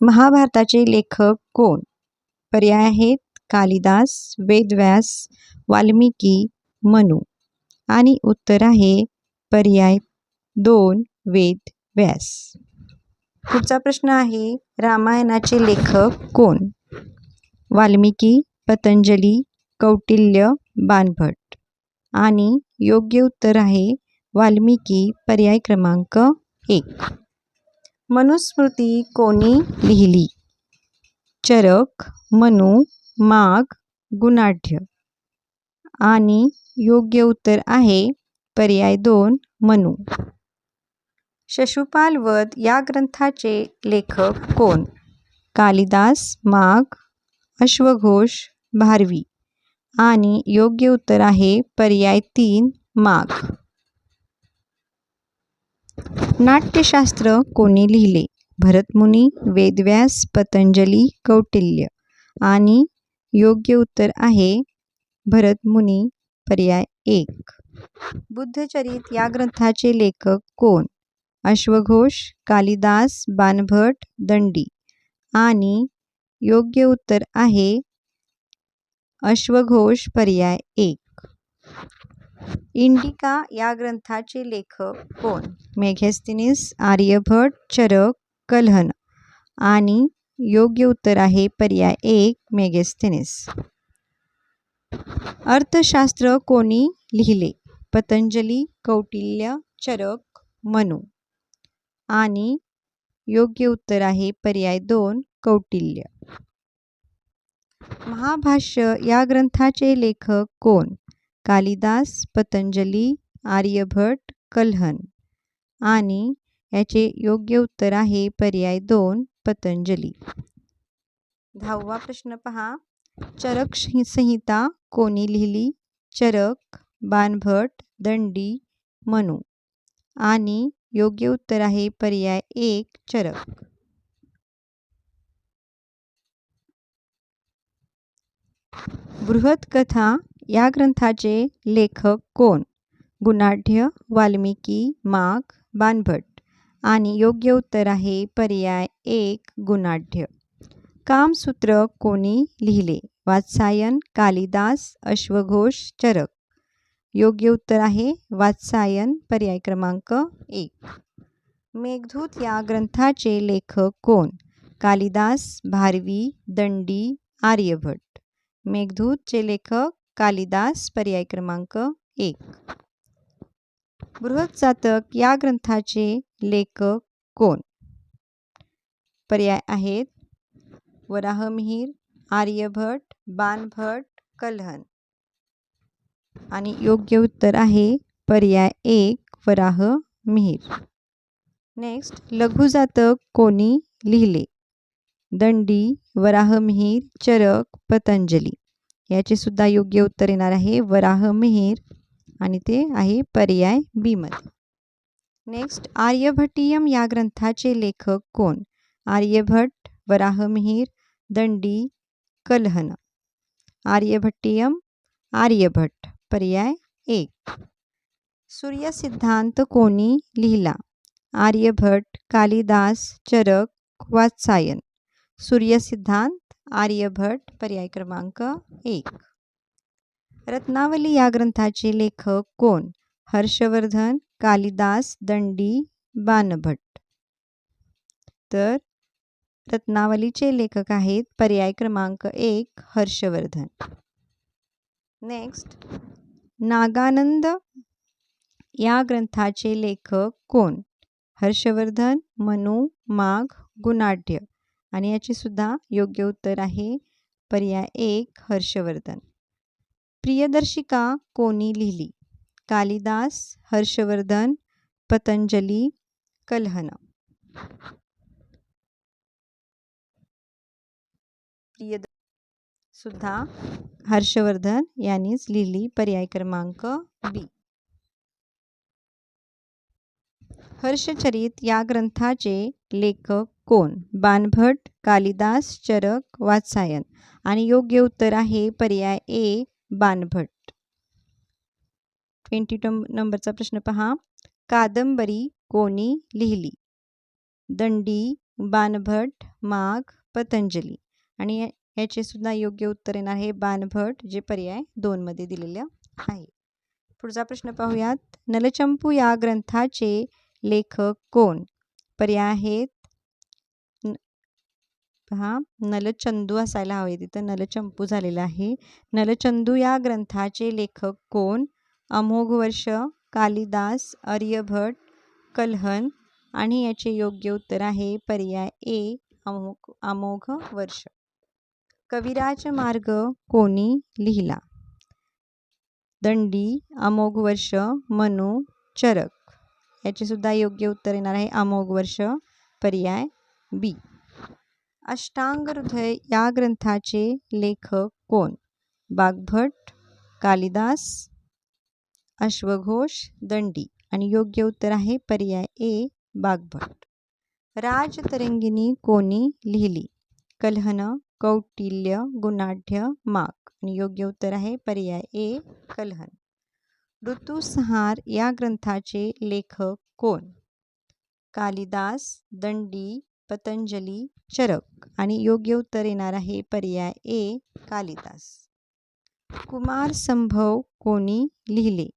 महाभारताचे लेखक कोण? पर्याय आहेत कालिदास, वेदव्यास, वाल्मिकी, मनु. आणि उत्तर आहे पर्याय 2 वेदव्यास. पुढचा प्रश्न आहे रामायणाचे लेखक कोण? वाल्मिकी, पतंजली, कौटिल्य, बाणभट्ट. आणि योग्य उत्तर आहे वाल्मिकी, पर्याय क्रमांक 1. मनुस्मृती कोणी लिहिली? चरक, मनु, माघ, गुणाढ्य. आणि योग्य उत्तर आहे पर्याय 2 मनु. शिशुपाल वध या ग्रंथाचे लेखक कोण? कालिदास, माघ, अश्वघोष, भारवी. आणि योग्य उत्तर आहे पर्याय 3 माघ. नाट्यशास्त्र कोणी लिहिले? भरतमुनी, वेदव्यास, पतंजली, कौटिल्य. आणि योग्य उत्तर आहे भरतमुनी, पर्याय 1. बुद्धचरित या ग्रंथाचे लेखक कोण? अश्वघोष, कालिदास, बाणभट्ट, दंडी. आणि योग्य उत्तर आहे अश्वघोष, पर्याय 1. इंडिका या ग्रंथाचे लेखक कोण? मेगस्थनीस, आर्यभट्ट, चरक, कल्हण. आणि योग्य उत्तर आहे पर्याय 1 मेगस्थनीस. अर्थशास्त्र कोणी लिहिले? पतंजली, कौटिल्य, चरक, मनु. आणि योग्य उत्तर आहे पर्याय 2 कौटिल्य. महाभाष्य या ग्रंथाचे लेखक कोण? कालिदास, पतंजली, आर्यभट्ट, कल्हण. आणि याचे योग्य उत्तर आहे पर्याय 2 पतंजली. 10वा प्रश्न पहा. चरक संहिता कोणी लिहिली? चरक, बाणभट्ट, दंडी, मनु. आणि योग्य उत्तर आहे पर्याय 1 चरक. बृहत्कथा या ग्रंथाचे लेखक कोण? गुणाढ्य, वाल्मिकी, माघ, बाणभट्ट. आणि योग्य उत्तर आहे पर्याय 1 गुणाढ्य. कामसूत्र कोणी लिहिले? वात्सायन, कालिदास, अश्वघोष, चरक. योग्य उत्तर आहे वात्सायन, पर्याय क्रमांक 1. मेघदूत या ग्रंथाचे लेखक कोण? कालिदास, भारवी, दंडी, आर्यभट्ट. मेघदूतचे लेखक कालिदास, पर्याय क्रमांक 1. बृहत्जातक या ग्रंथाचे लेखक कोण? पर्याय आहेत वराहमिहिर, आर्यभट्ट, बाणभट्ट, कल्हण. आणि योग्य उत्तर आहे पर्याय 1 वराहमिहिर. नेक्स्ट, लघुजातक कोणी लिहिले? दंडी, वराहमिहिर, चरक, पतंजली. याचे सुद्धा योग्य उत्तर येणार आहे वराहमिहिर आणि ते आहे पर्याय बी मध्ये. नेक्स्ट, आर्यभट्टीयम या ग्रंथाचे लेखक कोण? आर्यभट्ट, वराहमिहिर, दंडी, कल्हण. आर्यभट्टीयम, आर्यभट्ट, पर्याय 1. सूर्यसिद्धांत कोणी लिहिला? आर्यभट्ट, कालिदास, चरक, वात्सायन. सूर्यसिद्धांत, आर्यभट्ट, पर्याय क्रमांक 1. रत्नावली या ग्रंथाचे लेखक कोण? हर्षवर्धन, कालिदास, दंडी, बाणभट्ट. तर रत्नावलीचे लेखक आहेत पर्याय क्रमांक 1 हर्षवर्धन. नेक्स्ट, नागानंद या ग्रंथाचे लेखक कोण? हर्षवर्धन, मनु, माघ, गुणाढ्य. आणि याचे सुद्धा योग्य उत्तर आहे पर्याय 1 हर्षवर्धन. प्रियदर्शिका कोणी लिहिली? कालिदास, हर्षवर्धन, पतंजली, कल्हण. सुद्धा हर्षवर्धन यांनीच लिहिली, पर्याय क्रमांक बी. हर्षचरित या ग्रंथाचे लेखक कोण? बाणभट्ट, कालिदास, चरक, वात्सायन. आणि योग्य उत्तर आहे पर्याय ए बाणभट्ट. 22 नंबरचा प्रश्न पहा. कादंबरी कोणी लिहिली? दंडी, बाणभट्ट, माघ, पतंजली. आणि याचे सुद्धा योग्य उत्तर येणार आहे बाणभट्ट, जे पर्याय 2 मध्ये दिलेलं आहे. पुढचा प्रश्न पाहूयात. नलचंपू या ग्रंथाचे लेखक कोण? पर्याय आहेत पहा, नलचंदू असायला हवे, तिथं नलचंपू झालेलं आहे. नलचंदू या ग्रंथाचे लेखक कोण? अमोघ वर्ष, कालिदास, आर्यभट्ट, कल्हण. आणि याचे योग्य उत्तर आहे पर्याय ए, अमोघ वर्ष. कविराज मार्ग कोणी लिहिला? दंडी, अमोघ वर्ष, मनु, चरक. याचे सुद्धा योग्य उत्तर येणार आहे अमोघ वर्ष, पर्याय बी. अष्टांग हृदय या ग्रंथाचे लेखक कोण? बाग्भट्ट, कालिदास, अश्वघोष, दंडी. आणि योग्य उत्तर आहे पर्याय ए, बाग्भट्ट. राजतरंगिणी कोणी लिहिली? कल्हण, कौटिल्य, गुणाढ्य, माघ. आणि योग्य उत्तर आहे पर्याय ए, कल्हण. ऋतुसंहार या ग्रंथाचे लेखक कोण? कालिदास, दंडी, पतंजली, चरक. आणि योग्य उत्तर येणार आहे पर्याय ए, कालिदास. कुमार संभव कोणी लिहिले?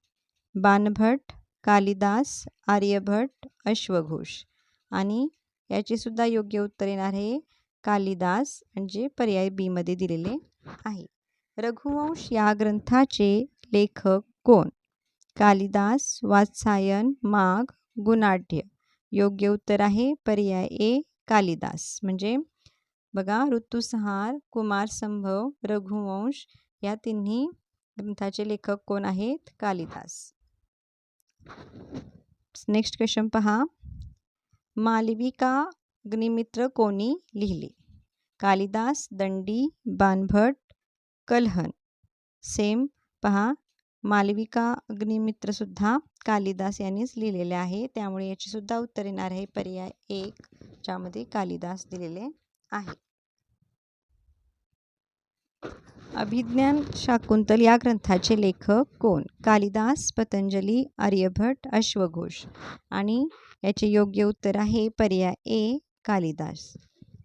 बाणभट्ट, कालिदास, आर्यभट्ट, अश्वघोष. आणि याचे सुद्धा योग्य उत्तर येणार आहे कालिदास, म्हणजे पर्याय बी मध्ये दिलेले आहे. रघुवंश या ग्रंथाचे लेखक कोण? कालिदास, वात्सायन, माघ, गुणाढ्य. योग्य उत्तर आहे पर्याय ए, कालिदास. म्हणजे बघा, ऋतुसंहार, कुमार संभव, रघुवंश या तिन्ही ग्रंथाचे लेखक कोण आहेत? कालिदास. नेक्स्ट क्वेश्चन पहा. मालविका अग्निमित्र कोणी लिहिले? कालिदास, दंडी, बाणभट्ट, कल्हण. सेम पहा, मालविका अग्निमित्र सुद्धा कालिदास यांनीच लिहिलेले आहे, त्यामुळे याचे सुद्धा उत्तर येणार आहे पर्याय 1, ज्यामध्ये कालिदास दिलेले आहे. अभिज्ञान शाकुंतल या ग्रंथाचे लेखक कोण? कालिदास, पतंजली, आर्यभट्ट, अश्वघोष. आणि याचे योग्य उत्तर आहे पर्याय ए, कालिदास.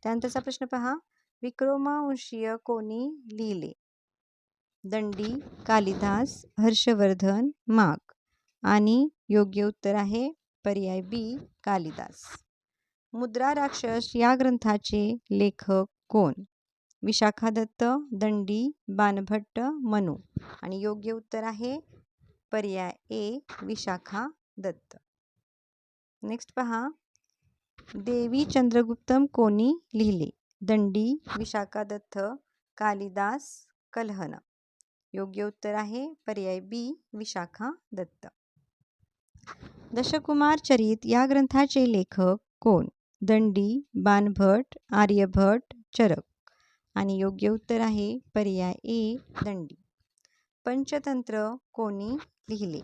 त्यानंतरचा प्रश्न पहा. विक्रमवंशीय कोणी लिहिले? दंडी, कालिदास, हर्षवर्धन, माघ. आणि योग्य उत्तर आहे पर्याय बी, कालिदास. मुद्रा राक्षस या ग्रंथाचे लेखक कोण? विशाखादत्त, दंडी, बाणभट्ट, मनु. आणि योग्य उत्तर आहे पर्याय ए, विशाखादत्त. नेक्स्ट पहा. देवी चंद्रगुप्तम कोणी लिहिले? दंडी, विशाखादत्त, कालिदास, कल्हण. योग्य उत्तर आहे पर्याय बी, विशाखादत्त. दशकुमार चरित या ग्रंथाचे लेखक कोण? दंडी, बाणभट्ट, आर्यभट्ट, चरक. आणि योग्य उत्तर आहे पर्याय ए, दंडी. पंचतंत्र कोणी लिहिले?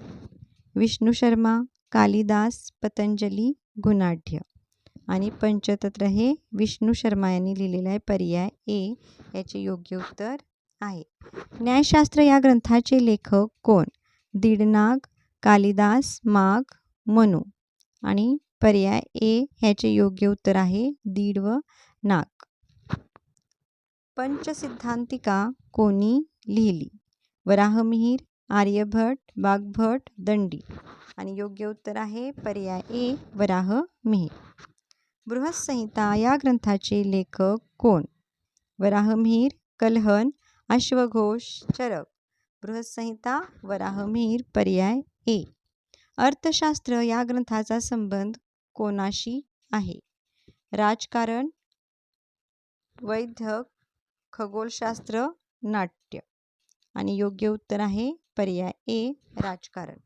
विष्णू शर्मा, कालिदास, पतंजली, गुणाढ्य. आणि पंचतंत्र हे विष्णू शर्मा यांनी लिहिलेले आहे, पर्याय ए याचे योग्य उत्तर आहे. न्यायशास्त्र या ग्रंथाचे लेखक कोण? दीडनाग, कालिदास, माघ, मनु. आणि पर्याय ए ह्याचे योग्य उत्तर आहे दीड व नाग. पंचसिद्धांतिका कोणी लिहिली? वराहमिहिर, आर्यभट्ट, बाग्भट्ट, दंडी. आणि योग्य उत्तर आहे पर्याय ए, वराहमिहिर. बृहत्संहिता या ग्रंथाचे लेखक कोण? वराहमिहिर, कल्हण, अश्वघोष, चरक. बृहत्संहिता, वराहमिहिर, पर्याय ए. अर्थशास्त्र या ग्रंथाचा संबंध कोणाशी आहे? राजकारण, वैद्यक, खगोलशास्त्र, नाट्य. आणि योग्य उत्तर आहे पर्याय ए, राजकारण.